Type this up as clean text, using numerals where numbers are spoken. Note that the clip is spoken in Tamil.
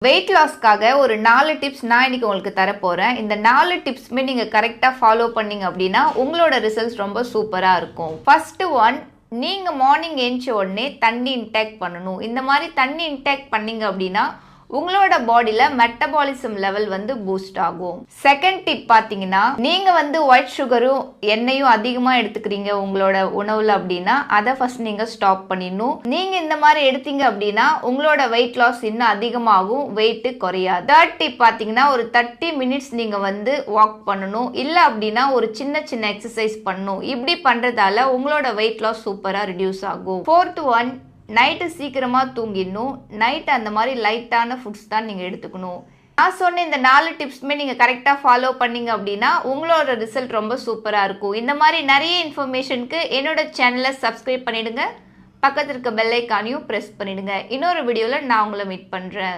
வெயிட் லாஸ்க்காக ஒரு 4 டிப்ஸ் நான் இன்னைக்கு உங்களுக்கு தரப்போறேன். இந்த 4 டிப்ஸுமே நீங்க கரெக்ட்டா ஃபாலோ பண்ணீங்க அப்படின்னா, உங்களோட ரிசல்ட்ஸ் ரொம்ப சூப்பரா இருக்கும். ஃபர்ஸ்ட் ஒன், நீங்க மார்னிங் எந்திச்ச உடனே தண்ணி இன்டேக் பண்ணணும். இந்த மாரி தண்ணி இன்டேக் பண்ணீங்க அப்படின்னா, உங்களோட பாடியில மெட்டபாலிசம் லெவல் வந்து பூஸ்ட் ஆகும். செகண்ட் டிப் பாத்தீங்கன்னா, நீங்க வந்து ஒயிட் சுகரும் எண்ணெயும் அதிகமா எடுத்துக்கிறீங்க உங்களோட உணவுல அப்படின்னா, அதை ஃபர்ஸ்ட் நீங்க ஸ்டாப் பண்ணிடணும். நீங்க இந்த மாதிரி எடுத்தீங்க அப்படின்னா உங்களோட வெயிட் லாஸ் இன்னும் அதிகமாகும், வெயிட் குறையாது. தேர்ட் டிப் பாத்தீங்கன்னா, ஒரு 30 மினிட்ஸ் நீங்க வந்து வாக் பண்ணணும். இல்ல அப்படின்னா ஒரு சின்ன சின்ன எக்ஸசைஸ் பண்ணணும். இப்படி பண்றதால உங்களோட வெயிட் லாஸ் சூப்பரா ரிடியூஸ் ஆகும். ஃபோர்த் ஒன், நைட்டு சீக்கிரமாக தூங்கிடணும். நைட்டு அந்த மாதிரி லைட்டான ஃபுட்ஸ் தான் நீங்கள் எடுத்துக்கணும். நான் சொன்ன இந்த 4 டிப்ஸுமே நீங்கள் கரெக்டாக ஃபாலோ பண்ணீங்க அப்படின்னா உங்களோட ரிசல்ட் ரொம்ப சூப்பராக இருக்கும். இந்த மாதிரி நிறைய இன்ஃபர்மேஷனுக்கு என்னோட சேனலை சப்ஸ்கிரைப் பண்ணிடுங்க. பக்கத்தில் இருக்க பெல் ஐக்கானையும் ப்ரெஸ் பண்ணிடுங்க. இன்னொரு வீடியோவில் நான் உங்களை மீட் பண்ணுறேன்.